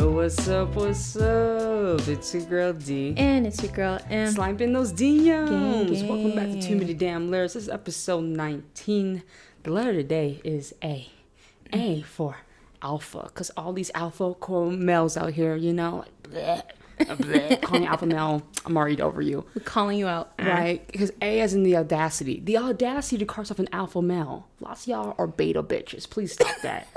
Yo, what's up, what's up? It's your girl D. And it's your girl M. Slapping those DMs. Gang. Welcome back to Too Many Damn Letters. This is episode 19. The letter today is A. A for alpha. Because all these alpha core males out here, you know, like, bleh, calling you alpha male, I'm already over you. We're calling you out. Right? Because A as in the audacity. The audacity to call yourself an alpha male. Lots of y'all are beta bitches. Please stop that.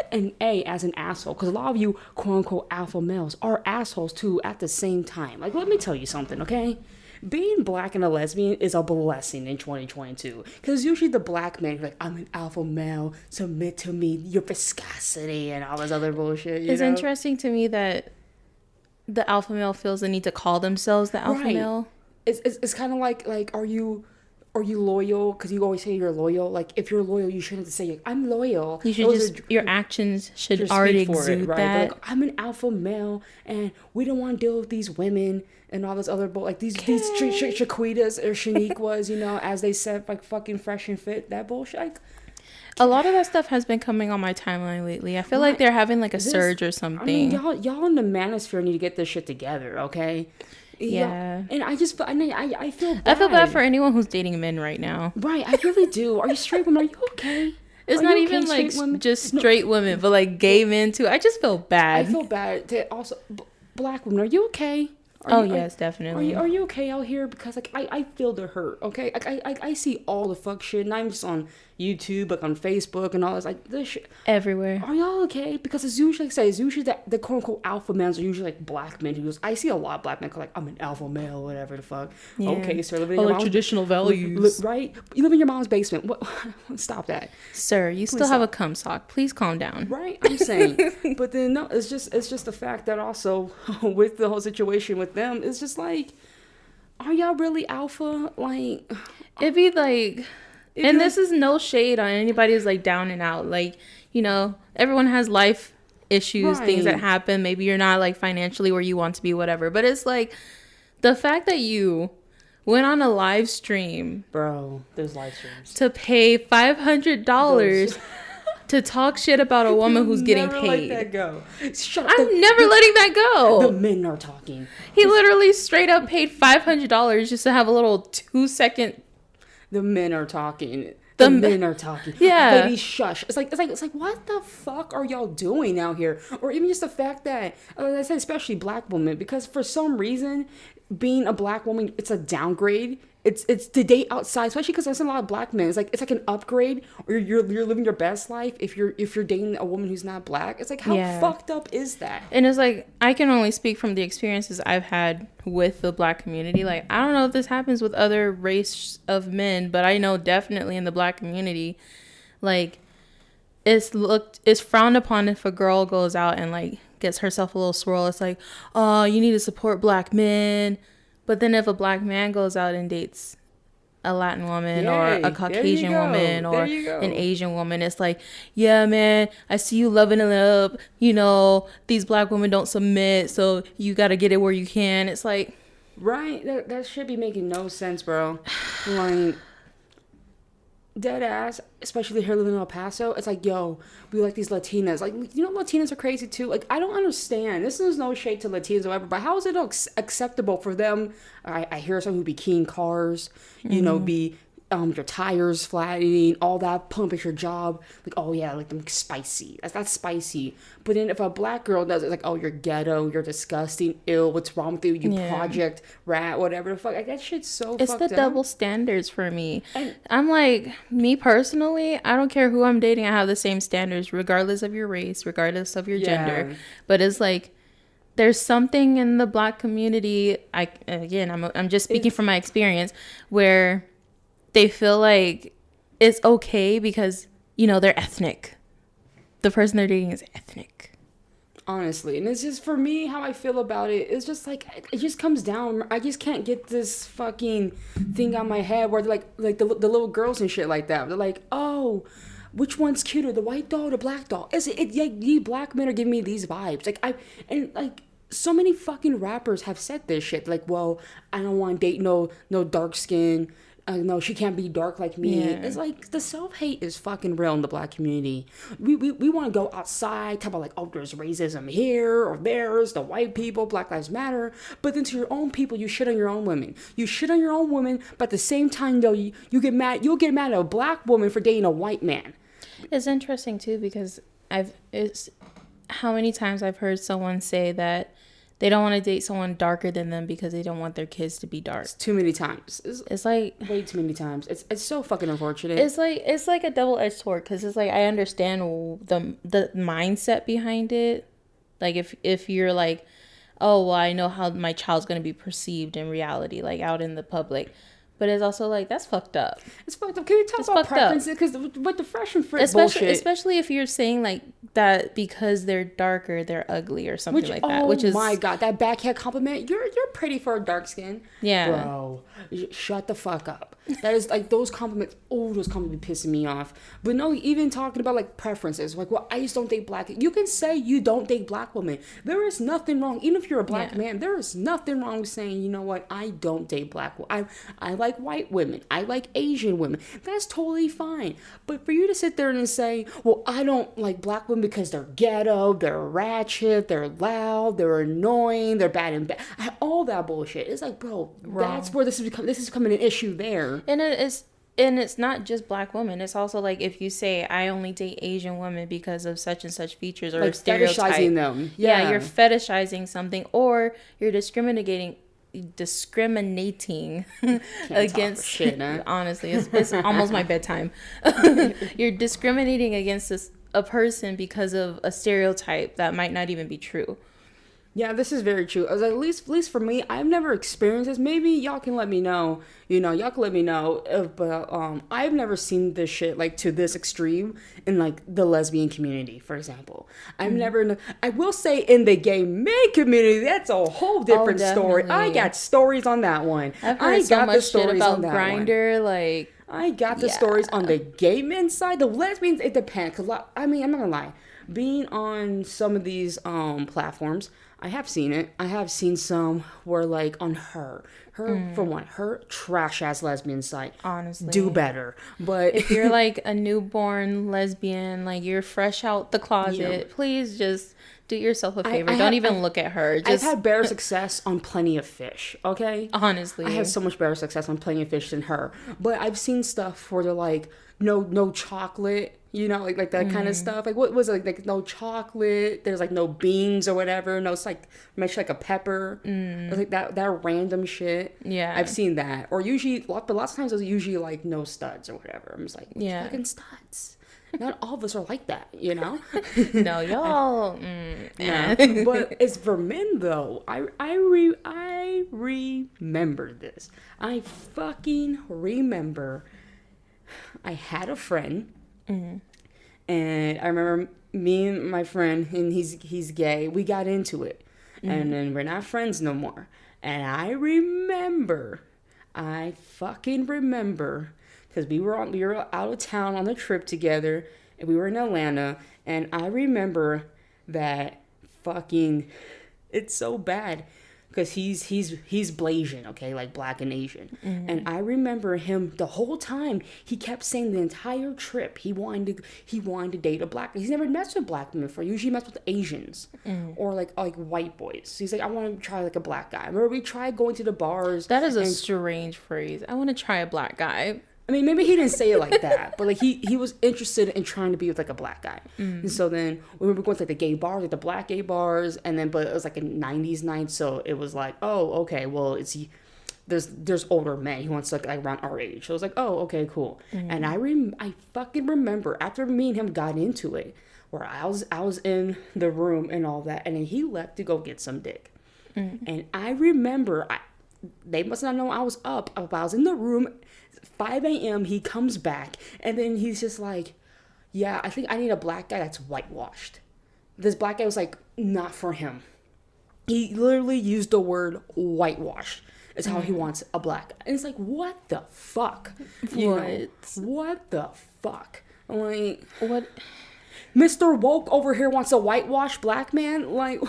And A as an asshole, because a lot of you quote unquote alpha males are assholes too at the same time. Like, let me tell you something, okay? Being black and a lesbian is a blessing in 2022, because usually the black man, like, I'm an alpha male, submit to me, your viscosity and all this other bullshit. It's interesting to me that the alpha male feels the need to call themselves the alpha male. It's kind of like are you loyal? Because you always say you're loyal. Like, if you're loyal, you shouldn't say, like, I'm loyal. You should your actions should already exude right? that. Like, I'm an alpha male, and we don't want to deal with these women and all this other like these Shaquitas or Shaniquas, you know, as they said, like, fucking fresh and fit. That bullshit. Like, a lot of that stuff has been coming on my timeline lately. I feel like they're having like a surge or something. I mean, y'all in the manosphere need to get this shit together, okay? Yeah. And I just, I feel bad. I feel bad for anyone who's dating men right now. Right, I really do. Are you straight women? Are you okay? It's not even like just straight women, but like gay men too. I just feel bad. I feel bad. Also, black women, are you okay? Yes, definitely. Are you okay out here? Because, like, I feel the hurt, okay? Like, I see all the fuck shit, and I'm just on YouTube, like, on Facebook and all this, like, this shit. Everywhere. Are y'all okay? Because it's usually, the quote-unquote alpha males are usually, like, black men who goes, I see a lot of black men call, like, I'm an alpha male, whatever the fuck. Yeah. Okay, sir, living in your mom's... traditional values. Right? You live in your mom's basement. What? Stop that. Sir, you still have a cum sock. Please calm down. Right? I'm saying. But then, no, it's just the fact that also, with the whole situation with them, it's just like, are y'all really alpha? Like, it'd be like, and this is no shade on anybody who's like down and out. Like, you know, everyone has life issues, things that happen. Maybe you're not like financially where you want to be, whatever. But it's like the fact that you went on a live stream, bro. There's live streams to pay $500 to talk shit about a woman who's getting paid. Let that go. I'm never letting that go. The men are talking. He literally straight up paid $500 just to have a little 2-second. The men are talking. The men are talking. Yeah. Baby, shush. It's like, what the fuck are y'all doing out here? Or even just the fact that, like I said, especially black women, because for some reason, being a black woman, it's a downgrade. It's to date outside, especially because there's a lot of black men. It's like an upgrade, or you're living your best life if you're dating a woman who's not black. It's like, how fucked up is that? And it's like, I can only speak from the experiences I've had with the black community. Like, I don't know if this happens with other race of men, but I know definitely in the black community, like, it's frowned upon if a girl goes out and like gets herself a little swirl. It's like, oh, you need to support black men. But then if a black man goes out and dates a Latin woman or a Caucasian woman or an Asian woman, it's like, yeah, man, I see you loving it up. You know, these black women don't submit, so you got to get it where you can. It's like... Right? That should be making no sense, bro. Like... Dead ass, especially here living in El Paso, it's like, yo, we like these Latinas. Like, you know, Latinas are crazy too. Like, I don't understand. This is no shade to Latinas or whatever, but how is it acceptable for them? I hear some who be keying cars, you know, be your tires flattening, all that, pump at your job. Like, oh yeah, like them spicy. That's spicy. But then if a black girl does it, it's like, oh, you're ghetto, you're disgusting, ill, what's wrong with you? You project rat, whatever the fuck. Like, that shit's so fucked up. It's the double standards for me. I'm like, me personally, I don't care who I'm dating, I have the same standards, regardless of your race, regardless of your gender. But it's like, there's something in the black community, I'm just speaking from my experience, where they feel like it's okay because, you know, they're ethnic. The person they're dating is ethnic. Honestly. And it's just, for me, how I feel about it, it's just like, it just comes down. I just can't get this fucking thing on my head where like the little girls and shit like that. They're like, oh, which one's cuter, the white doll or the black doll? You black men are giving me these vibes. Like, so many fucking rappers have said this shit. Like, well, I don't want to date no dark skin no, she can't be dark like me. Yeah. It's like the self-hate is fucking real in the black community. We want to go outside, talk about like, oh, there's racism here or there's the white people, Black Lives Matter. But then to your own people, you shit on your own women. You shit on your own women, but at the same time, though, you get mad. You'll get mad at a black woman for dating a white man. It's interesting too because it's how many times I've heard someone say that they don't want to date someone darker than them because they don't want their kids to be dark. It's too many times. It's like way too many times. It's so fucking unfortunate. It's like a double-edged sword because it's like I understand the mindset behind it. Like if you're like, oh well, I know how my child's gonna be perceived in reality, like out in the public. But it's also like, that's fucked up. It's fucked up. Can we talk about preferences? Because with the fresh and fit bullshit. Especially if you're saying like that because they're darker, they're ugly or something like that. Which is, my God, that backhand compliment. You're pretty for a dark skin. Yeah. Bro, shut the fuck up. That is like those compliments. Oh, those compliments be pissing me off. But no, even talking about like preferences. Like, well, I just don't date black. You can say you don't date black women. There is nothing wrong. Even if you're a black man, there is nothing wrong with saying, you know what, I don't date black women. I like white women. I like Asian women. That's totally fine. But for you to sit there and say, well, I don't like black women because they're ghetto, they're ratchet, they're loud, they're annoying, they're bad and bad. All that bullshit. It's like, bro, that's where this is becoming an issue there. And it's not just black women. It's also like if you say I only date Asian women because of such and such features or like stereotype. Fetishizing them. Yeah, you're fetishizing something or you're discriminating against shit, nah. Honestly, it's almost my bedtime. You're discriminating against a person because of a stereotype that might not even be true. Yeah, this is very true. At least for me, I've never experienced this. Maybe y'all can let me know. Y'all can let me know. But I've never seen this shit like to this extreme in like the lesbian community, for example. I've never. I will say in the gay male community, that's a whole different story. I got stories on that one. I've heard so much shit about Grindr, like. I got the stories on the gay men's side. The lesbians, it depends. Cause I mean, I'm not gonna lie. Being on some of these platforms, I have seen it. I have seen some where like on her for one, her trash ass lesbian site. Honestly, do better. But if you're like a newborn lesbian, like you're fresh out the closet, please just do yourself a favor. Don't even look at her. I've had better success on Plenty of Fish, okay? Honestly. I have so much better success on Plenty of Fish than her. But I've seen stuff where they're like, no chocolate, like that kind of stuff. Like, what was it? Like, no chocolate. There's, like, no beans or whatever. No, it's, like, maybe like a pepper. It's like that random shit. Yeah. I've seen that. Or usually, but lots of times, it's usually, like, no studs or whatever. I'm just like, fucking studs. Not all of us are like that, No, y'all. Yeah. But it's for men though. I remember this. I fucking remember. I had a friend, and I remember me and my friend, and he's gay. We got into it, and then we're not friends no more. And I fucking remember. Because we were out of town on a trip together, and we were in Atlanta, and I remember that fucking, it's so bad, because he's Blasian, okay, like black and Asian, and I remember him the whole time. He kept saying the entire trip he wanted to date a black. He's never messed with black women before. Usually messed with Asians or like white boys. He's like, I want to try like a black guy. Remember we tried going to the bars. That is a strange phrase. I want to try a black guy. I mean, maybe he didn't say it like that, but like he was interested in trying to be with like a black guy. And so then we were going to like the gay bars, like the black gay bars, and then but it was like a 90s night, so it was like, oh, okay, well there's older men. He wants like around our age. So I was like, oh, okay, cool. And I fucking remember after me and him got into it, where I was in the room and all that, and then he left to go get some dick. And I remember they must not know I was up. I was in the room. 5 a.m. he comes back, and then he's just like, yeah, I think I need a black guy that's whitewashed. This black guy was like, not for him. He literally used the word whitewashed. Is how he wants a black guy. And it's like, what the fuck? What the fuck? I'm like, what? Mr. Woke over here wants a whitewash black man. Like,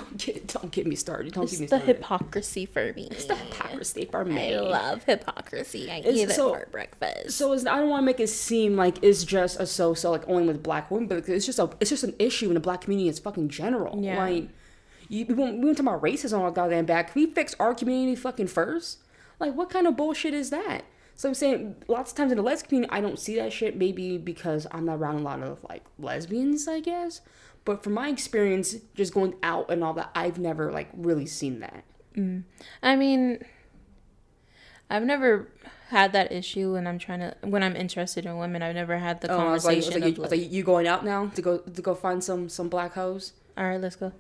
don't get me started. Don't It's get me the started. hypocrisy for me. It's the hypocrisy for me. I love hypocrisy. I eat it for breakfast. So I don't want to make it seem like it's just a so-so, like only with black women, but it's just an issue in the black community. It's fucking general. Yeah. Like, we won't talk about racism all goddamn bad. Can we fix our community fucking first? Like, what kind of bullshit is that? So I'm saying lots of times in the lesbian community, I don't see that shit. Maybe because I'm not around a lot of like lesbians, I guess. But from my experience, just going out and all that, I've never like really seen that. I mean, I've never had that issue when I'm interested in women. I've never had the conversation. I was like, you going out now to go find some black hoes? All right, let's go.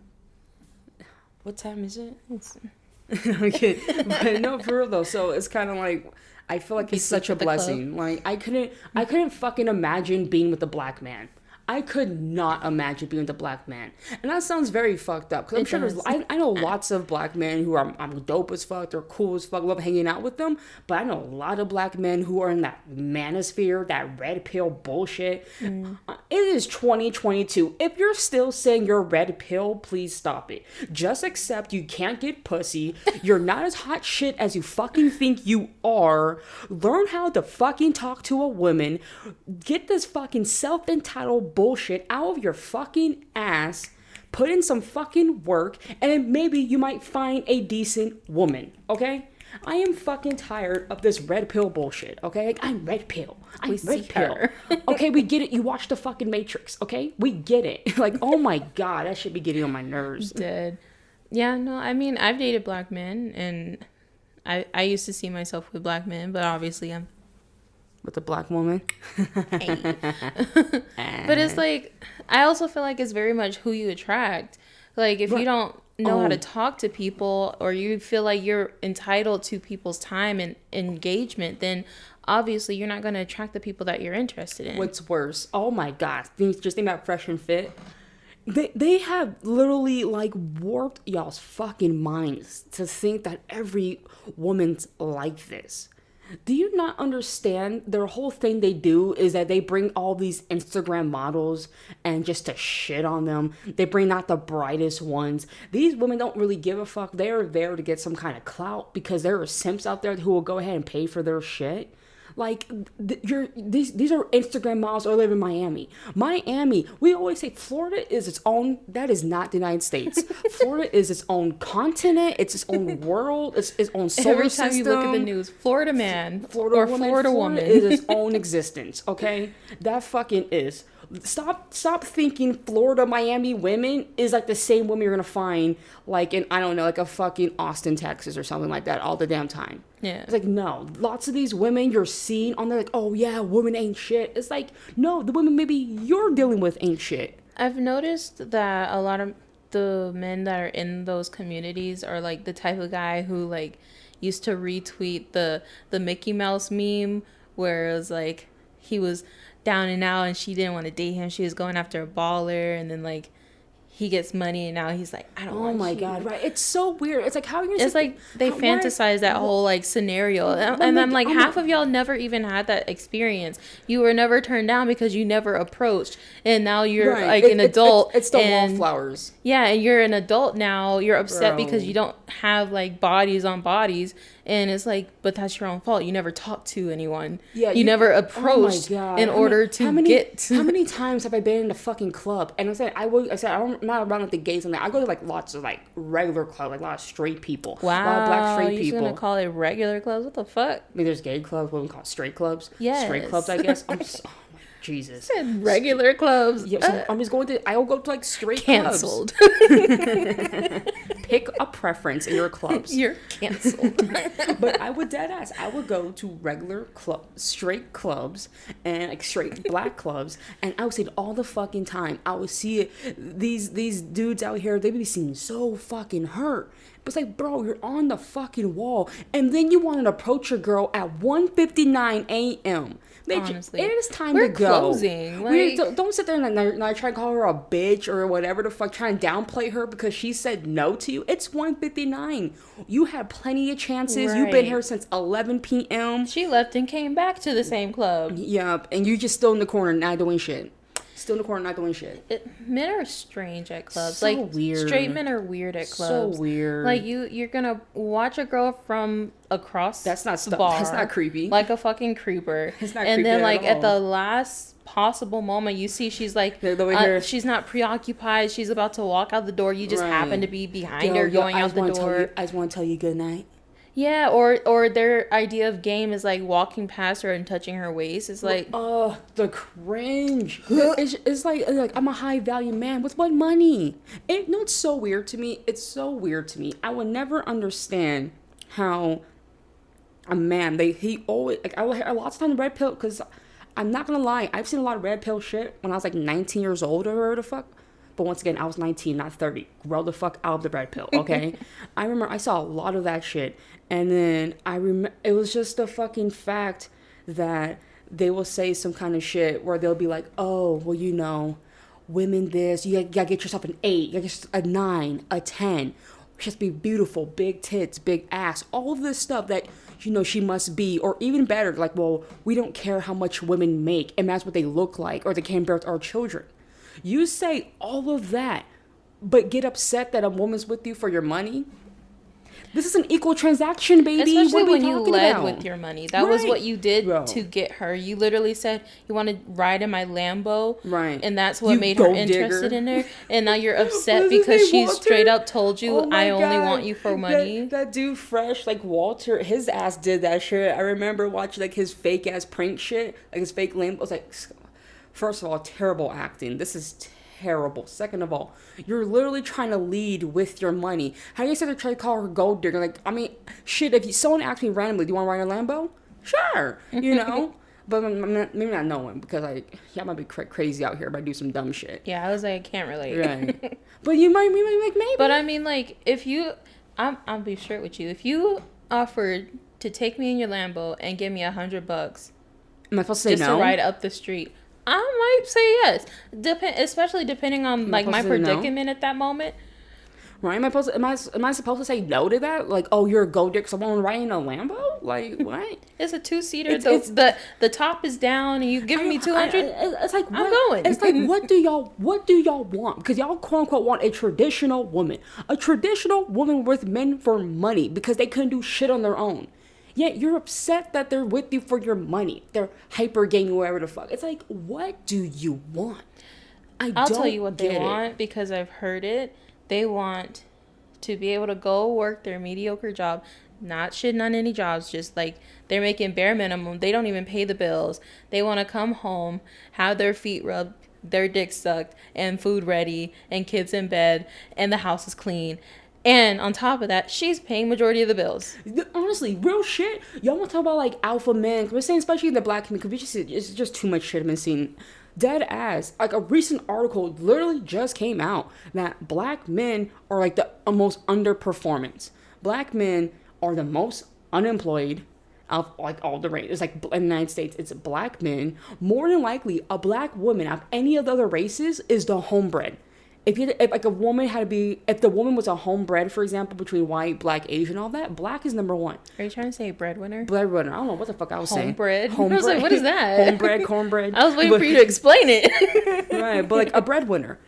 What time is it? Okay, but no, for real though. So it's kind of like, I feel like it's such a blessing. Like I couldn't fucking imagine being with a black man. I could not imagine being with a black man, and that sounds very fucked up. Cause I'm sure I know lots of black men who are I'm dope as fuck, they're cool as fuck, love hanging out with them. But I know a lot of black men who are in that manosphere, that red pill bullshit. It is 2022. If you're still saying you're red pill, please stop it. Just accept you can't get pussy. You're not as hot shit as you fucking think you are. Learn how to fucking talk to a woman. Get this fucking self-entitled bullshit out of your fucking ass, put in some fucking work, and then maybe you might find a decent woman, okay? I am fucking tired of this red pill bullshit, okay? Like, I'm red pill. I'm red pill. Okay, we get it. You watch the fucking Matrix, okay? We get it. Like, oh my God, that should be getting on my nerves. Dead. Yeah, no, I mean, I've dated black men, and I used to see myself with black men, but obviously I'm with a black woman. But it's like, I also feel like it's very much who you attract. Like, if you don't know how to talk to people, or you feel like you're entitled to people's time and engagement, then obviously you're not going to attract the people that you're interested in. What's worse, oh my God, just think about Fresh and Fit. They have literally like warped y'all's fucking minds to think that every woman's like this. Do you not understand? Their whole thing they do is that they bring all these Instagram models and just to shit on them. They bring out the brightest ones. These women don't really give a fuck. They're there to get some kind of clout because there are simps out there who will go ahead and pay for their shit. Like, these are Instagram models who live in Miami. Miami, we always say Florida is its own, that is not the United States. Florida is its own continent, it's its own world, it's its own solar system. Every time you look at the news, Florida man Florida woman is its own existence, okay? That fucking is. Stop thinking Florida, Miami women is like the same woman you're gonna find like in, I don't know, like a fucking Austin, Texas or something like that all the damn time. Yeah. It's like, no, lots of these women you're seeing on there like, oh yeah, women ain't shit. It's like, no, the women maybe you're dealing with ain't shit. I've noticed that a lot of the men that are in those communities are like the type of guy who like used to retweet the Mickey Mouse meme where it was like he was down and out and she didn't want to date him. She was going after a baller, and then like he gets money and now he's like, I don't want you. Oh my God, right. It's so weird. It's like, how are you gonna It's like they fantasize that whole like scenario. And I'm like, half of y'all never even had that experience. You were never turned down because you never approached. And now you're like an adult. It's the wallflowers. Yeah, and you're an adult now. You're upset because you don't have like bodies on bodies. And it's like, but that's your own fault. You never talked to anyone. Yeah, you never approached in order to get. How many times have I been in a fucking club? And I said I'm not around like the gays and that. I go to like lots of like regular clubs, like a lot of straight people. Wow, a lot of black straight people. You're gonna call it regular clubs? What the fuck? I mean, there's gay clubs. What we call straight clubs. Yes. Straight clubs, I guess. Jesus. Regular clubs. Yeah, so I'm just going to. I'll go to like straight canceled. Clubs. Pick a preference in your clubs. You're canceled. But I would deadass. I would go to regular straight clubs and like straight black clubs, and I would see it all the fucking time. I would see it. These dudes out here, they would be seeming so fucking hurt. But it's like, bro, you're on the fucking wall, and then you want to approach your girl at 1:59 a.m. Honestly, it is time to go. Closing. Like, don't sit there and try to call her a bitch or whatever the fuck, trying to downplay her because she said no to you. It's 1:59. You had plenty of chances. Right. You've been here since 11 p.m. She left and came back to the same club. Yep, and you just still in the corner not doing shit. Still in the corner, not doing shit. Men are strange at clubs. So like weird. Straight men are weird at clubs. So weird. Like you're gonna watch a girl from across That's not the bar. That's not creepy. Like a fucking creeper. It's not and creepy then like all. at the last possible moment, you see she's like she's not preoccupied. She's about to walk out the door. You just happen to be behind her going out the door. I just want to tell you good night. Yeah, or their idea of game is like walking past her and touching her waist. It's like, oh, the cringe. It's like I'm a high value man with what money? It's so weird to me. It's so weird to me. I would never understand how a man he always like I will hear lots of time the red pill because I'm not gonna lie. I've seen a lot of red pill shit when I was like 19 years old or whatever the fuck. But once again, I was 19, not 30. Grow the fuck out of the red pill, okay? I remember I saw a lot of that shit. And then it was just the fucking fact that they will say some kind of shit where they'll be like, oh, well, you know, women this, you gotta get yourself an 8, you gotta get a 9, a 10. Just be beautiful, big tits, big ass, all of this stuff that, you know, she must be. Or even better, like, well, we don't care how much women make, and that's what they look like, or they can birth our children. You say all of that, but get upset that a woman's with you for your money? This is an equal transaction, baby. Especially what when you led about? with your money. That was what you did Bro. to get her. You literally said you want to ride in my Lambo. Right. And that's what You made her gold interested digger. in her. And now you're upset What is his because name, she Walter? straight up told you, Oh my I only God. want you for money. That dude fresh, like Walter, his ass did that shit. I remember watching like his fake ass prank shit, like his fake Lambo. I was like, first of all, terrible acting. This is terrible. Second of all, you're literally trying to lead with your money. How do you say they're trying to call her gold digger? Like, I mean, shit, if someone asks me randomly, do you want to ride a Lambo? Sure, you know? But maybe not knowing because, like, yeah, I might be crazy out here if I do some dumb shit. Yeah, I was like, I can't relate. Right. But you might be like, maybe. But I mean, like, if you, I'll be straight with you. If you offered to take me in your Lambo and give me $100 am I supposed to say just no? to ride up the street, I might say yes. Especially depending on like my predicament at that moment. Right? Am I supposed to say no to that? Like, oh, you're a gold digger, someone riding a Lambo? Like, what? It's a 2-seater. The top is down, and you giving me 200. It's like, I'm going. It's like, what do y'all want? Because y'all quote unquote want a traditional woman with men for money because they couldn't do shit on their own. Yet you're upset that they're with you for your money. They're hyper gaining whatever the fuck. It's like, what do you want? I'll tell you what they want because I've heard it. They want to be able to go work their mediocre job, not shitting on any jobs, just like they're making bare minimum. They don't even pay the bills. They want to come home, have their feet rubbed, their dick sucked, and food ready, and kids in bed, and the house is clean. And on top of that, she's paying majority of the bills. Honestly, real shit. Y'all want to talk about like alpha men? We're saying especially in the black community, because it's just too much shit I've been seeing. Dead ass. Like a recent article literally just came out that black men are like the most underperformance. Black men are the most unemployed of like all the race. It's like in the United States, it's black men. More than likely, a black woman of any of the other races is the homebred. If like a woman had to be, if the woman was a homebred, for example, between white, black, Asian, all that, black is number one. Are you trying to say breadwinner? Breadwinner. I don't know what the fuck I was saying. Homebred. I was like, what is that? Homebred, cornbread. I was waiting for you to explain it. Right, but like a breadwinner.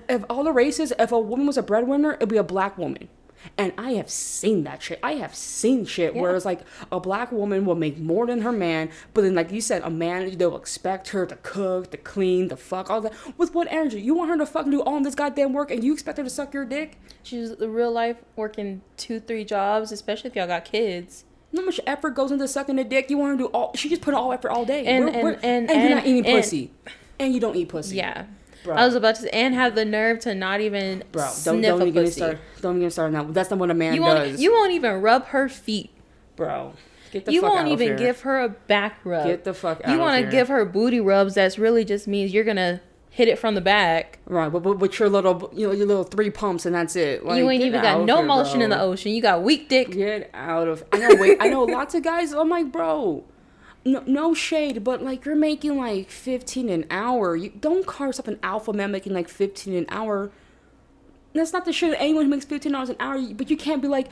If all the races, if a woman was a breadwinner, it'd be a black woman. And I have seen that shit. I have seen shit where it's like a black woman will make more than her man, but then like you said, a man, they'll expect her to cook, to clean, to fuck, all that. With what energy? You want her to fucking do all this goddamn work and you expect her to suck your dick? She's in real life working 2-3 jobs, especially if y'all got kids. How much effort goes into sucking the dick? You want her to do all, she just put all effort all day. And you're not eating pussy. And you don't eat pussy. Yeah. Bro. I was about to say, and have the nerve to not even sniff a pussy. Don't even start now. That's not what a man does. You won't even rub her feet. Bro, get the you fuck won't out of even here. give her a back rub. Get the fuck out of here. You want to give her booty rubs. That's really just means you're going to hit it from the back. Right, but with your little, your little 3 pumps and that's it. Like, you ain't even got no motion in the ocean. You got weak dick. Get out of. I know lots of guys. I'm like, bro. No shade, but like you're making like 15 an hour. You don't call yourself an alpha man making like 15 an hour. That's not the shit of anyone who makes $15 an hour. But you can't be like,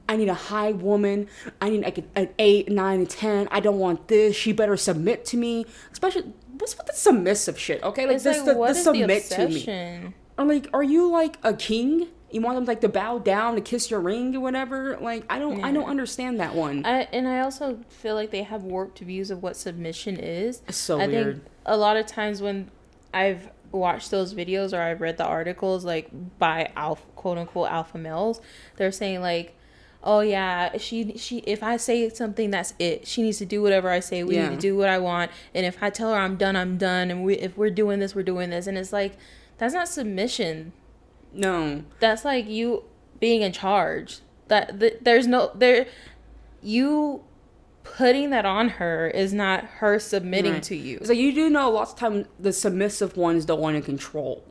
I need a high woman. I need like an 8, 9, and 10. I don't want this. She better submit to me. Especially what's with the submissive shit? Okay, like it's this, like, what the is submit the to me. obsession? Or like, are you like a king? You want them like to bow down to kiss your ring or whatever? Like, I don't understand that one. I also feel like they have warped views of what submission is. It's so I weird. think a lot of times when I've watched those videos or I've read the articles like by quote unquote alpha males, they're saying like, oh yeah, she if I say something, that's it. She needs to do whatever I say. We need to do what I want. And if I tell her I'm done, I'm done. And if we're doing this, we're doing this. And it's like, that's not submission. No, that's like you being in charge. You putting that on her is not her submitting to you. So you do know lots of times the submissive one is the one in control.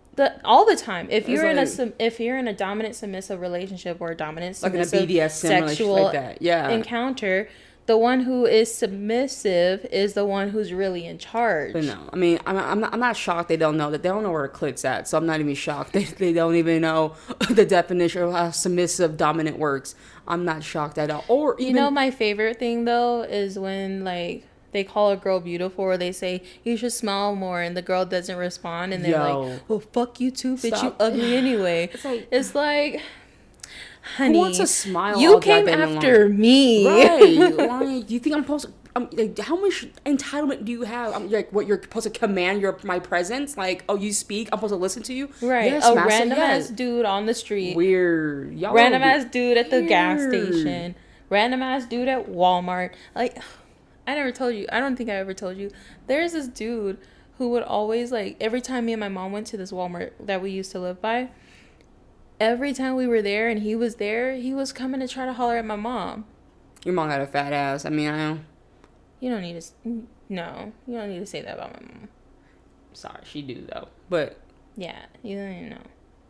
All the time. If you're in a dominant submissive relationship or a dominant submissive like in a BDSM sexual like that. encounter, the one who is submissive is the one who's really in charge. But no, I mean, I'm not shocked they don't know that. They don't know where it clicks at, so I'm not even shocked. They don't even know the definition of how submissive dominant works. I'm not shocked at all. Or even, you know, my favorite thing though is when like they call a girl beautiful or they say you should smile more and the girl doesn't respond and they're like, well, fuck you too, bitch. Stop. You ugly anyway. It's like honey, who wants to smile? You came after me, right? Like, do you think I'm supposed to? Like, how much entitlement do you have? Like, what you're supposed to command my presence? Like, oh, you speak, I'm supposed to listen to you, right? Yes, a random ass dude on the street, weird. Random ass dude at the gas station, random ass dude at Walmart. Like, I never told you. I don't think I ever told you. There's this dude who would always like every time me and my mom went to this Walmart that we used to live by. Every time we were there and he was there, he was coming to try to holler at my mom. Your mom got a fat ass. I mean, I know. You don't need to. No, you don't need to say that about my mom. Sorry, she do though. But yeah, you don't even know.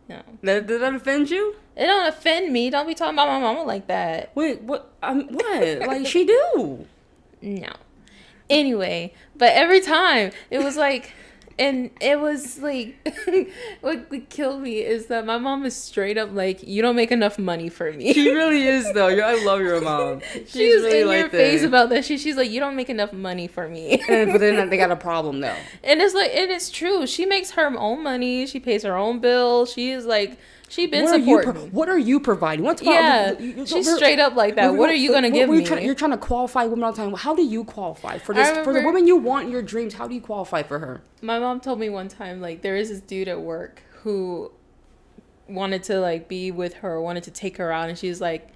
No. Did that offend you? It don't offend me. Don't be talking about my mama like that. Wait, what? What? Like she do? No. Anyway, but every time it was like. And it was like, what would kill me is that my mom is straight up like, you don't make enough money for me. She really is though. I love your mom. She's really in your face about that. She's like, you don't make enough money for me. But then they got a problem though. And it's like, and it's true. She makes her own money. She pays her own bills. She is like, she been supporting. What are you providing? She's straight up like that. What are you gonna give me? You're trying to qualify women all the time. How do you qualify for this? For the woman you want in your dreams, how do you qualify for her? My mom told me one time, like, there is this dude at work who wanted to like be with her, wanted to take her out, and she's like,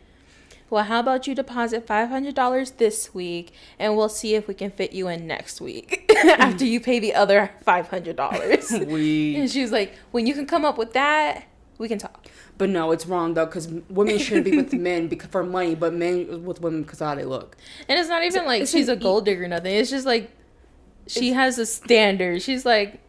well, how about you deposit $500 this week and we'll see if we can fit you in next week after you pay the other $500. And she's like, when you can come up with that, we can talk. But no, it's wrong though, because women shouldn't be with men for money, but men with women because of how they look. And it's not even like she's a gold digger or nothing. It's just like she has a standard. She's like,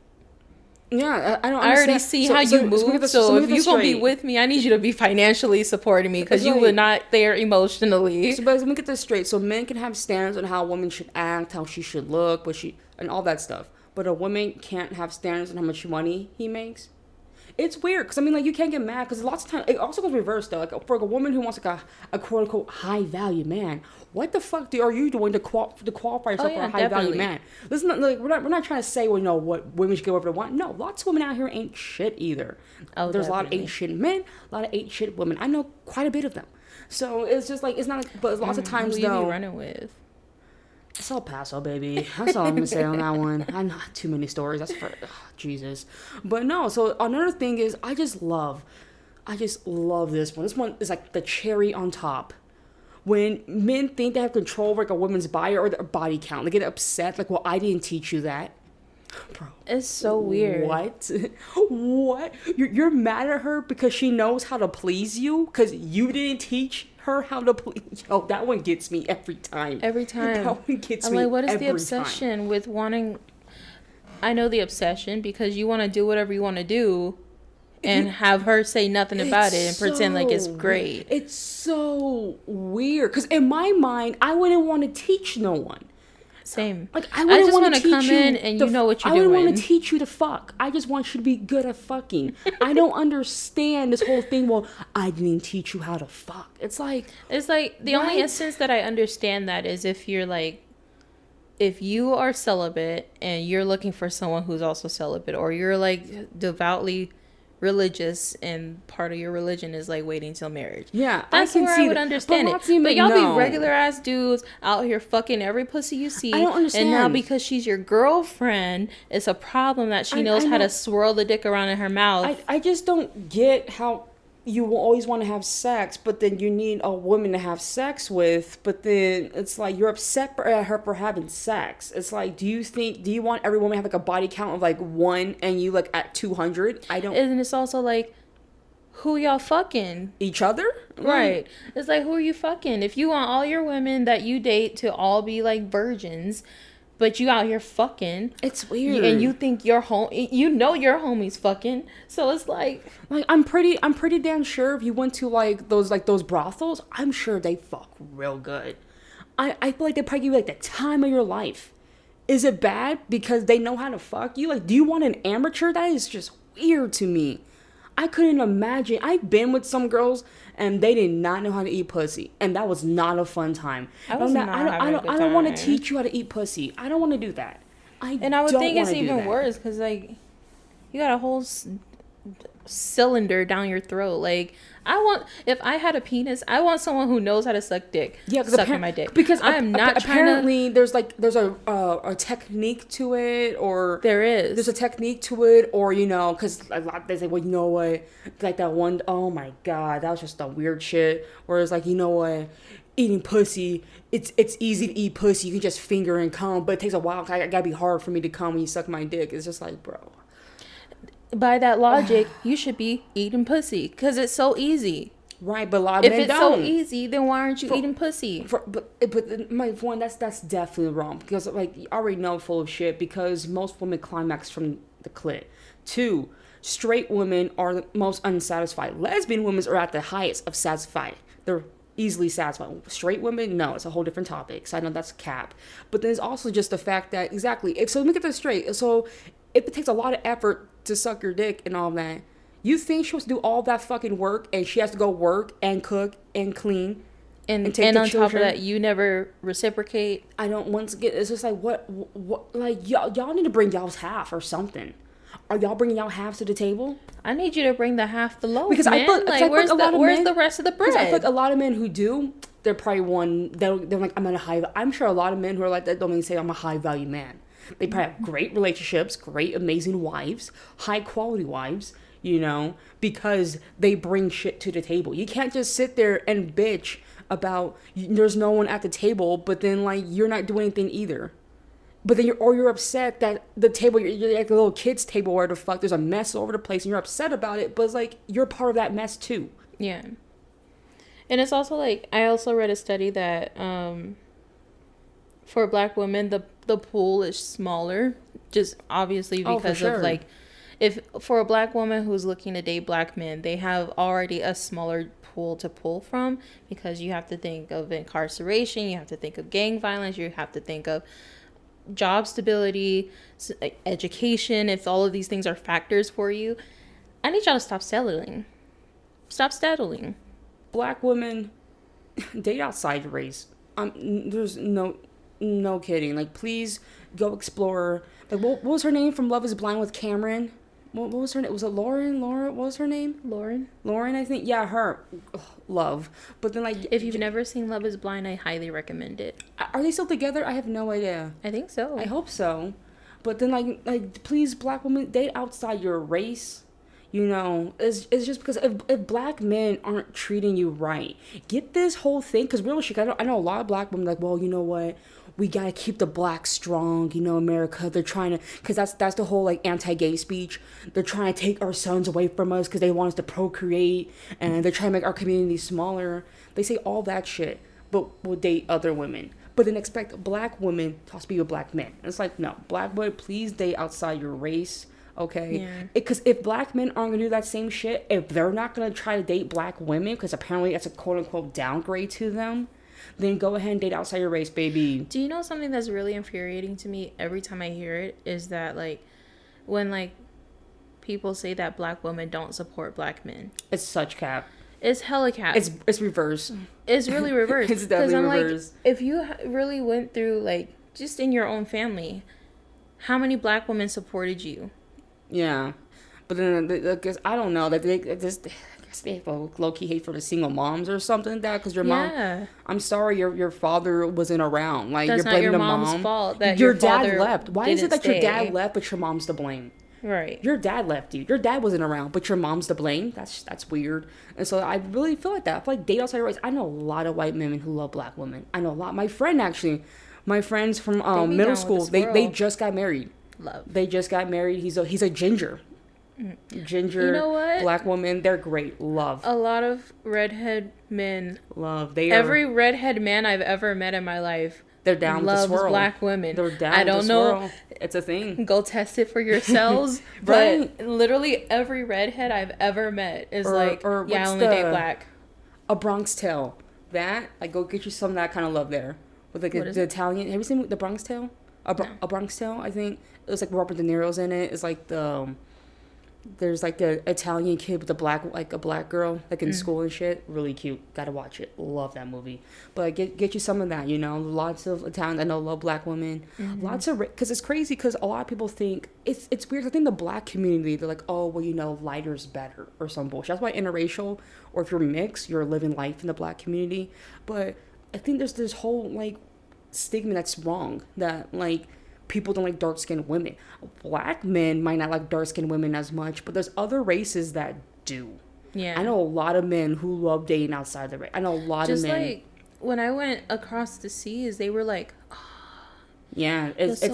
yeah, I don't. I already see how you move. So if you're gonna be with me, I need you to be financially supporting me because you were not there emotionally. So, but let me get this straight. So men can have standards on how women should act, how she should look, and all that stuff. But a woman can't have standards on how much money he makes. It's weird because I mean, like, you can't get mad because lots of times it also goes reverse though. Like for a woman who wants like a quote unquote high value man, what the fuck are you doing to qualify yourself for a high value man? Listen, like we're not trying to say what women should get whatever they want. No, lots of women out here ain't shit either. Oh, there's a lot of ain't shit men, a lot of ain't shit women. I know quite a bit of them. So it's just like it's not. But lots of times who though. You be running with? It's El Paso, baby. That's all I'm gonna say on that one. I know too many stories. That's for Jesus. But no. So another thing is, I just love this one. This one is like the cherry on top. When men think they have control over like a woman's body or their body count, they get upset. Like, well, I didn't teach you that, bro. It's so weird. What? What? You're mad at her because she knows how to please you because you didn't teach her how to please. Yo, that one gets me every time. Every time. That one gets I'm me like, what is the every obsession time. with wanting? I know the obsession because you want to do whatever you want to do, and have her say nothing about it and pretend like it's great. It's so weird because in my mind, I wouldn't want to teach no one. Same. Like I wouldn't want to come in and you know what you're doing. I wouldn't want to teach you to fuck. I just want you to be good at fucking. I don't understand this whole thing. Well, I didn't teach you how to fuck. It's like the only instance that I understand that is if you're like if you are celibate and you're looking for someone who's also celibate, or you're like devoutly religious and part of your religion is like waiting till marriage. Yeah, that's where I would understand it. But y'all be regular ass dudes out here fucking every pussy you see. I don't understand. And now because she's your girlfriend, it's a problem that she knows how to swirl the dick around in her mouth. I just don't get how you will always want to have sex, but then you need a woman to have sex with, but then it's like you're upset at her for having sex. It's like, do you want every woman to have like a body count of like 1 and you like at 200? I don't. And it's also like, who y'all fucking? Each other? Right. It's like, who are you fucking? If you want all your women that you date to all be like virgins, but you out here fucking, it's weird, and you think your your homie's fucking. So it's like I'm pretty damn sure if you went to like those brothels, I'm sure they fuck real good. I feel like they probably give you like the time of your life. Is it bad because they know how to fuck you? Like, do you want an amateur? That is just weird to me. I couldn't imagine. I've been with some girls and they did not know how to eat pussy, and that was not a fun time. I don't want to teach you how to eat pussy. I don't want to do that. I would think it's even worse because like you got a whole cylinder down your throat. Like, if I had a penis, I want someone who knows how to suck dick. Yeah, sucking my dick. Because I am not apparently there's a technique to it, or there's a technique to it, or because a lot they say, well, you know what, like that one, oh my god, that was just a weird shit. Whereas like, you know what, eating pussy, it's easy to eat pussy. You can just finger and cum, but it takes a while. It gotta be hard for me to come when you suck my dick. It's just like, bro. By that logic, you should be eating pussy because it's so easy. Right, but a lot of men don't. If it's so easy, then why aren't you eating pussy? But my one, that's definitely wrong, because like you already know full of shit, because most women climax from the clit. 2, straight women are the most unsatisfied. Lesbian women are at the highest of satisfied. They're easily satisfied. Straight women, no, it's a whole different topic. So I know that's cap. But there's also just the fact that so let me get this straight. So if it takes a lot of effort to suck your dick and all that, you think she wants to do all that fucking work and she has to go work and cook and clean and take on top of that you never reciprocate? I don't want to get. It's just like what like y'all need to bring y'all's half or something. Are y'all bringing y'all halves to the table? I need you to bring the half the loaf, because man. Where's the rest of the bread? I feel like a lot of men who do, they're probably they're like, I'm sure a lot of men who are like that don't even say I'm a high value man. They probably have great relationships, great, amazing wives, high quality wives, because they bring shit to the table. You can't just sit there and bitch about there's no one at the table, but then like you're not doing anything either. But then you're upset that the table, you're like a little kid's table where the fuck there's a mess all over the place and you're upset about it, but it's like you're part of that mess too. Yeah. And it's also like, I also read a study that for Black women, the pool is smaller, just obviously because of like, if for a Black woman who's looking to date Black men, they have already a smaller pool to pull from, because you have to think of incarceration, you have to think of gang violence, you have to think of job stability, education. If all of these things are factors for you, I need y'all to stop settling. Stop settling. Black women date outside your race. There's no kidding. Like, please go explore. Like, what was her name from Love Is Blind with Cameron? What was her name? Was it Lauren? What was her name? Lauren, I think. Yeah, her. Ugh, love. But then, like, if you've never seen Love Is Blind, I highly recommend it. Are they still together? I have no idea. I think so. I hope so. But then, like, please, Black women, date outside your race. It's just because if Black men aren't treating you right, get this whole thing, because real shit, I know a lot of Black women like, well, you know what, we gotta keep the Blacks strong, America, they're trying to, because that's the whole like anti-gay speech, they're trying to take our sons away from us because they want us to procreate, and they're trying to make our community smaller. They say all that shit, but will date other women, but then expect Black women to also be with Black men. And it's like, no, Black women, please date outside your race. Okay, because if Black men aren't gonna do that same shit, if they're not gonna try to date Black women, because apparently that's a quote unquote downgrade to them, then go ahead and date outside your race, baby. Do you know something that's really infuriating to me every time I hear it is that like when like people say that Black women don't support Black men, it's such cap. It's hella cap. It's reverse. It's really reverse. It's definitely reverse. Like, if you really went through like just in your own family, how many black women supported you? Yeah. But then, I guess, I don't know. That I guess they have a low-key hate for the single moms or something like that. Because your mom, I'm sorry, your father wasn't around. Like, that's you're blaming not your the mom's mom. fault that your your dad father left. Why is it that stay. your dad left, but your mom's to blame? Right. Your dad left you. Your dad wasn't around, but your mom's to blame. That's weird. And so I really feel like that. I feel like date outside race. I know a lot of white women who love black women. I know a lot. My friends from middle school, they just got married. Love. They just got married. He's a ginger. Ginger, you know what? Black woman, they're great. Love. A lot of redhead men. Love. Every redhead man I've ever met in my life. They're down with the swirl. Black women. They're down I with don't the know. swirl. It's a thing. Go test it for yourselves. Right. But literally every redhead I've ever met is I only date black. A Bronx Tale. That, like, go get you some of that kind of love there. With like the Italian. Have you seen the Bronx Tale? A Bronx Tale, I think. It was like Robert De Niro's in it. It's like there's like the Italian kid with a black girl like in school and shit. Really cute. Gotta watch it. Love that movie. But get you some of that, you know. Lots of Italians I know love black women. Lots of, because it's crazy because a lot of people think it's weird. I think the black community, they're like, oh well, you know, lighter's better or some bullshit. That's why interracial, or if you're mixed, you're living life in the black community. But I think there's this whole like stigma that's wrong, that like people don't like dark-skinned women. Black men might not like dark-skinned women as much, but there's other races that do. Yeah. I know a lot of men who love dating outside the race. I know a lot of men. Just like when I went across the seas, they were like, yeah, it's I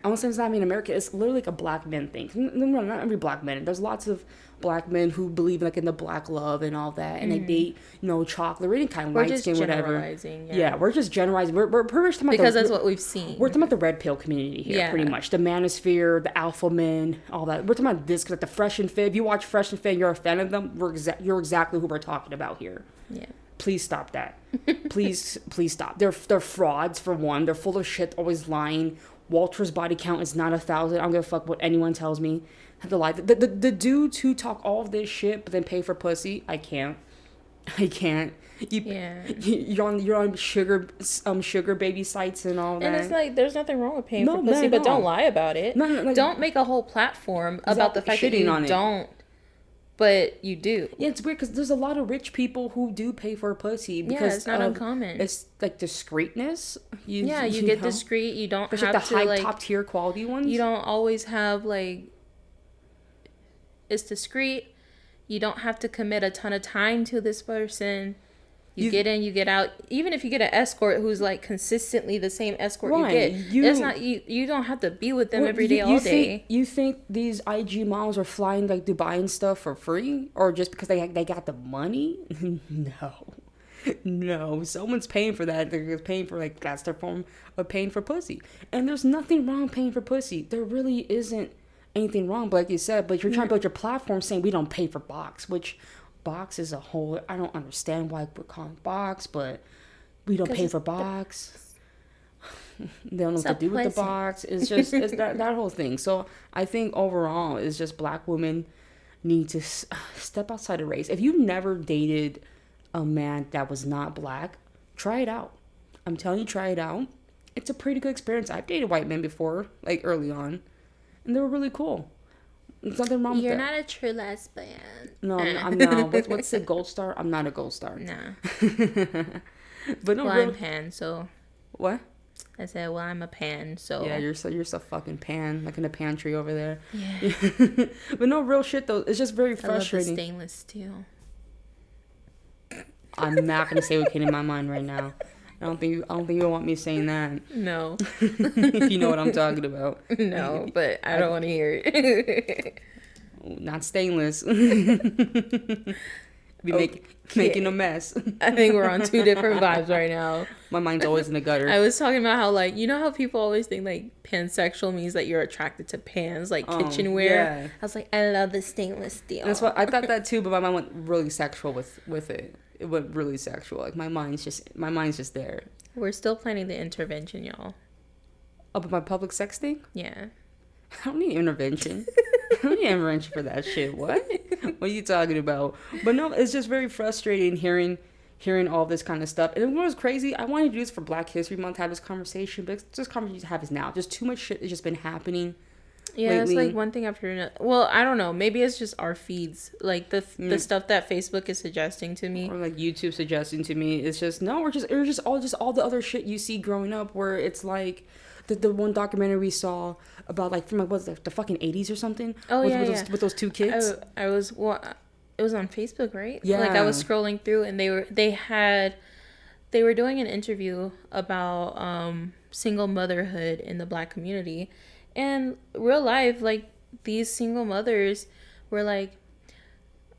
won't say it's not in America. It's literally like a black men thing. No, not every black man. There's lots of black men who believe like in the black love and all that, and they date, you know, chocolate, any kind of light skin, whatever. Yeah, we're just generalizing. We're pretty much talking about because that's what we've seen. We're talking about the red pill community here, pretty much. The manosphere, the alpha men, all that. We're talking about this because like the Fresh and Fit. If you watch Fresh and Fit, and you're a fan of them. You're exactly who we're talking about here. Yeah. Please stop that. Please stop. They're frauds, for one. They're full of shit, always lying. Walter's body count is not 1,000. I don't give a fuck what anyone tells me. I have to lie. The dudes who talk all of this shit but then pay for pussy, I can't. You're on sugar baby sites and all that. And it's like there's nothing wrong with paying for pussy, but don't lie about it. No, like, don't make a whole platform about the fact that you don't. But you do. Yeah, it's weird because there's a lot of rich people who do pay for pussy because it's not uncommon. It's like discreetness. You get discreet. You don't have like the high top tier quality ones. You don't always have like. It's discreet. You don't have to commit a ton of time to this person. You get in, you get out. Even if you get an escort who's like consistently the same escort you get, it's not you don't have to be with them every day, all day. You think these IG models are flying like Dubai and stuff for free, or just because they got the money? No, someone's paying for that. They're paying for like that's their form of paying for pussy, and there's nothing wrong paying for pussy. There really isn't anything wrong, but like you said, but you're trying to build your platform saying we don't pay for box, which. Box is a whole. I don't understand why we're calling box, but we don't pay for box. They don't know what to do with the box. It's just that whole thing. So I think overall, it's just black women need to step outside the race. If you've never dated a man that was not black, try it out. I'm telling you, try it out. It's a pretty good experience. I've dated white men before, like early on, and they were really cool. There's nothing wrong with that. You're not a true lesbian. No, I'm not. What's the gold star? I'm not a gold star. Nah. But no, I'm pan, so. What? I said, well, I'm a pan, so. Yeah, you're so fucking pan, like in the pantry over there. Yeah. But no, real shit though. It's just very frustrating. I love the stainless steel. I'm not gonna say what came in my mind right now. I don't think you want me saying that. No. If you know what I'm talking about. No, but I don't want to hear it. Not stainless. Be making a mess. I think we're on two different vibes right now. My mind's always in the gutter. I was talking about how, like, you know how people always think, like, pansexual means that you're attracted to pans, like kitchenware? Yeah. I was like, I love the stainless steel. That's what I thought that too, but my mind went really sexual with it. It went really sexual. Like, my mind's just there. We're still planning the intervention, y'all. Oh, but my public sex thing? Yeah. I don't need intervention. I don't need intervention for that shit. What are you talking about? But no, it's just very frustrating hearing hearing all this kind of stuff. And what was crazy, I wanted to do this for Black History Month, have this conversation, but this conversation to have is now. Just too much shit has just been happening. Yeah, lately. It's like one thing after another. Well, I don't know. Maybe it's just our feeds, like the stuff that Facebook is suggesting to me, or like YouTube suggesting to me. It's just no, or just all the other shit you see growing up, where it's like the one documentary we saw about like from like what's the fucking 80s or something. Oh with those two kids. I was it was on Facebook, right? Yeah. Like I was scrolling through and they were doing an interview about single motherhood in the Black community. And real life, like, these single mothers were like,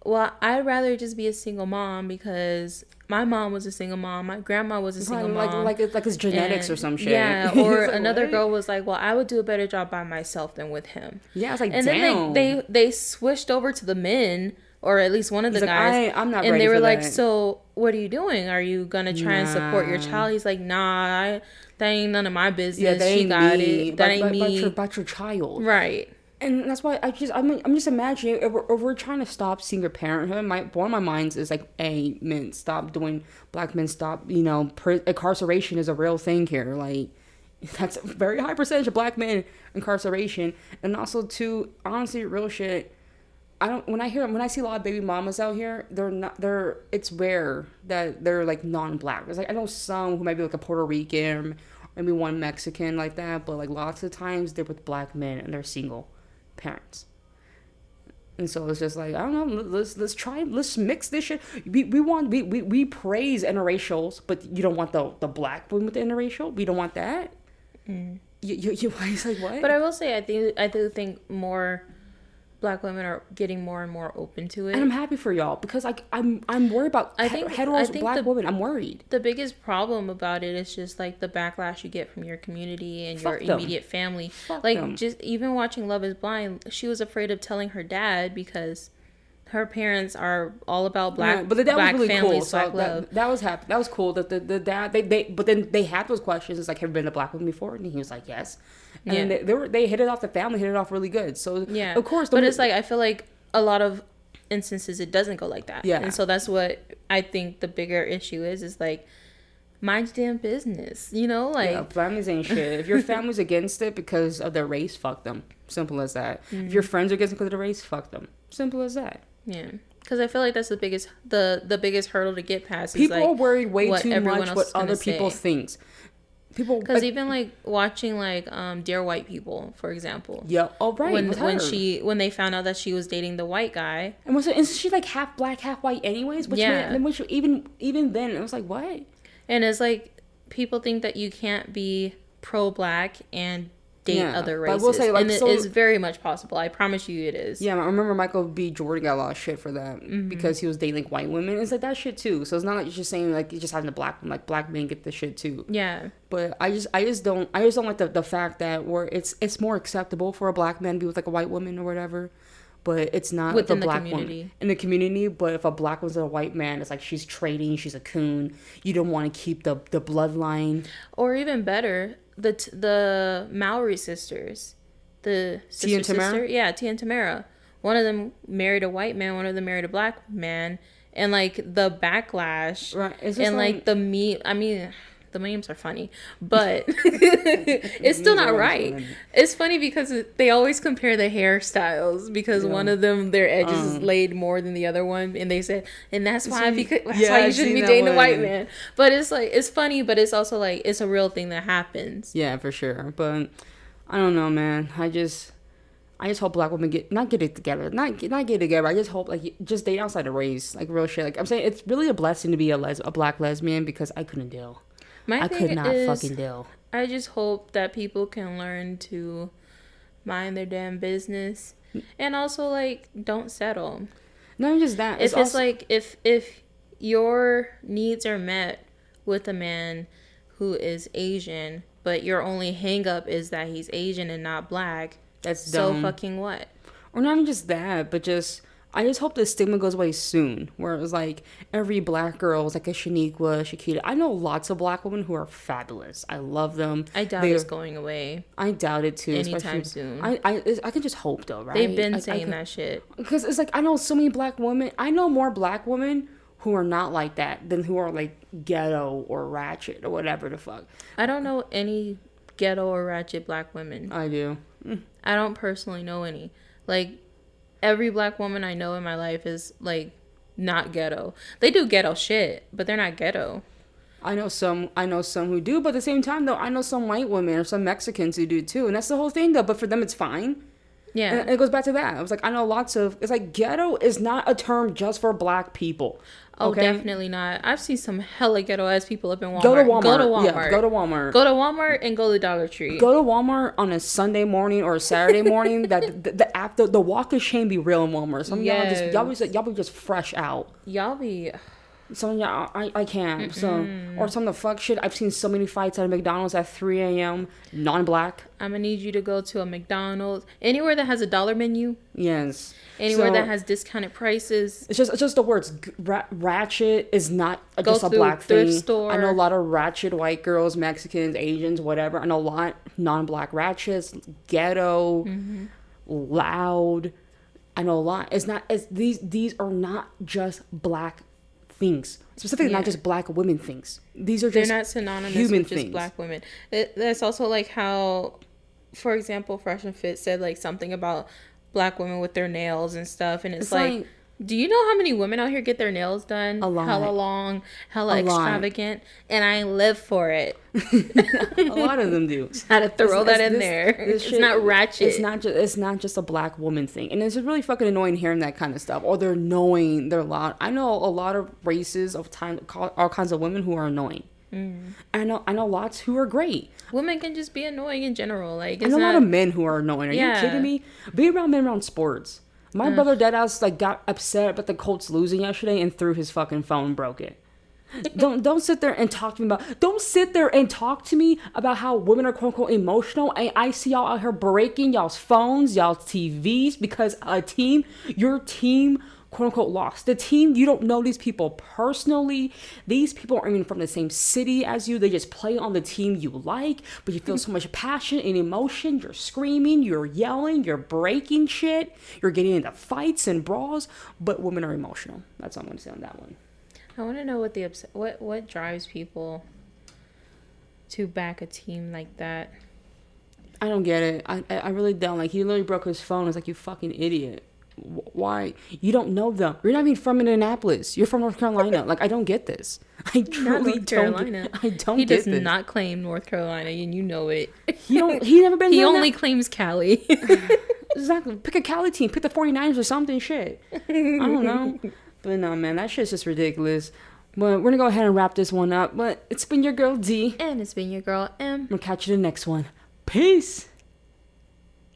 well, I'd rather just be a single mom because my mom was a single mom. My grandma was a single mom. Like it's genetics or some shit. Yeah, or like, another girl was like, well, I would do a better job by myself than with him. Yeah, it's like, and damn. then they switched over to the men, or at least one of the guys. I'm not and ready they were for like, that. So what are you doing? Are you going to try and support your child? He's like, nah, that ain't none of my business. Yeah, she got it. That ain't me. About your child. Right. And that's why I'm just imagining if we're trying to stop single parenthood. One of my minds is like, hey, men, stop doing, Black men stop, incarceration is a real thing here. Like, that's a very high percentage of Black men incarceration. And also, too, honestly, real shit, when I see a lot of baby mamas out here, it's rare that they're like non-Black. There's like, I know some who might be like a Puerto Rican, or maybe one Mexican like that, but like lots of times they're with Black men and they're single parents. And so it's just like, I don't know, let's mix this shit. We praise interracials, but you don't want the Black women with the interracial? We don't want that? You it's like, what? But I will say, I do think more Black women are getting more and more open to it, and I'm happy for y'all, because I'm worried about Black women. I'm worried. The biggest problem about it is just like the backlash you get from your community and your immediate family. Just even watching Love Is Blind, she was afraid of telling her dad because her parents are all about Black, but Black was really families, cool. Black love. That was happy. That was cool. That the dad but then they had those questions. It's like, have you been to Black woman before? And he was like, yes. And they hit it off. The family hit it off really good. So yeah, of course. But it's like, I feel like a lot of instances it doesn't go like that. Yeah. And so that's what I think the bigger issue is like, mind your damn business. Like, yeah, families ain't shit. If your family's against it because of their race, fuck them. Simple as that. Mm-hmm. If your friends are against it because of their race, fuck them. Simple as that. Yeah, because I feel like that's the biggest hurdle to get past. People is like are worried way too much what other people think. Because even like watching like Dear White People, for example. Yeah. Oh right. When they found out that she was dating the white guy, and isn't she like half Black, half white, anyways? Even then, it was like, what? And it's like, people think that you can't be pro-Black and date other races. But I will say, like, and it is very much possible. I promise you it is. Yeah, I remember Michael B. Jordan got a lot of shit for that, because he was dating like white women. It's like that shit too. So it's not like you're just saying like you're just having the Black women, like Black men get the shit too. Yeah. But I just don't like the fact that it's more acceptable for a Black man to be with like a white woman or whatever. But it's not within the Black community. Woman. In the community. But if a Black one's a white man, it's like she's trading, she's a coon. You don't want to keep the bloodline. Or even better, the Maori sisters. The Tia and Tamara? Yeah, Tia and Tamara. One of them married a white man, one of them married a Black man. And like the backlash. Right. And like the the memes are funny, but it's still not right. Funny. It's funny because they always compare the hairstyles, because one of them, their edges is laid more than the other one, and they said, and that's why you shouldn't be dating a white man. But it's like, it's funny, but it's also like, it's a real thing that happens. Yeah, for sure. But I don't know, man. I just hope Black women not get it together. Not get it together. I just hope, like, just date outside the race. Like, real shit. Like, I'm saying, it's really a blessing to be a Black lesbian, because I couldn't deal. I could not fucking deal. I just hope that people can learn to mind their damn business, and also like, don't settle. Not just that. It's also like, if your needs are met with a man who is Asian, but your only hang up is that he's Asian and not Black, that's dumb. So fucking what? Or not even just that, but just, I just hope the stigma goes away soon, where it was like every Black girl is like a Shaniqua, Shakita. I know lots of Black women who are fabulous. I love them. I doubt it's going away. I doubt it too. Anytime soon. I can just hope though, right? They've been saying that shit. Because it's like, I know so many Black women. I know more Black women who are not like that than who are like ghetto or ratchet or whatever the fuck. I don't know any ghetto or ratchet black women. I do. I don't personally know any. Like, every black woman I know in my life is like not ghetto. They do ghetto shit, but they're not ghetto. I know some who do, but at the same time though, I know some white women or some Mexicans who do too, and that's the whole thing though. But for them, it's fine. Yeah, and it goes back to that. I was like, I know it's like ghetto is not a term just for black people. Oh, okay? definitely not. I've seen some hella ghetto ass people up in Walmart. Go to Walmart. Go to Walmart. Yeah, go to Walmart. Go to Walmart and go to Dollar Tree. Go to Walmart on a Sunday morning or a Saturday morning. That the walk of shame be real in Walmart. Some of y'all be just fresh out. Y'all be. Some of y'all, I can't. So, or some of the fuck shit. I've seen so many fights at McDonald's at 3 a.m. non-black. I'm gonna need you to go to a McDonald's, anywhere that has a dollar menu. Yes. Anywhere that has discounted prices. It's just the words. Ratchet is not just a black thing. Store. I know a lot of ratchet white girls, Mexicans, Asians, whatever. I know a lot non-black ratchets, ghetto, loud. I know a lot. It's not as these are not just black things, specifically not just black women things. They're not synonymous human with just things. Black women. That's also like how, for example, Fresh and Fit said like something about black women with their nails and stuff, and it's like, do you know how many women out here get their nails done? A lot. Hella long, hella extravagant, and I live for it. A lot of them do. Had to throw that in there. It's not ratchet. It's not just a black woman thing, and it's just really fucking annoying hearing that kind of stuff. Or they're annoying. They're loud. I know a lot of races of all kinds of women who are annoying. I know lots who are great. Women can just be annoying in general. Like, I know a lot of men who are annoying. Are you kidding me? Be around men around sports. My brother deadass like got upset about the Colts losing yesterday and threw his fucking phone, broke it. Don't sit there and talk to me about. Don't sit there and talk to me about how women are quote unquote emotional. And I see y'all out here breaking y'all's phones, y'all's TVs because your team quote unquote lost. The team, you don't know these people personally. These people aren't even from the same city as you. They just play on the team you like, but you feel so much passion and emotion. You're screaming, you're yelling, you're breaking shit, you're getting into fights and brawls, but women are emotional. That's all I'm going to say on that one. I want to know what drives people to back a team like that. I don't get it. I really don't. Like, he literally broke his phone. It's like, you fucking idiot. Why? You don't know them. You're not even from Indianapolis. You're from North Carolina. Like, I don't get this. I truly North Carolina. I don't he get does this. not claim North Carolina, and you know it. He never been. He only claims Cali. Exactly. Pick a Cali team. Pick the 49ers or something. Shit. I don't know. But no, man, that shit's just ridiculous. But we're gonna go ahead and wrap this one up. But it's been your girl D. And it's been your girl M. We'll catch you in the next one. Peace.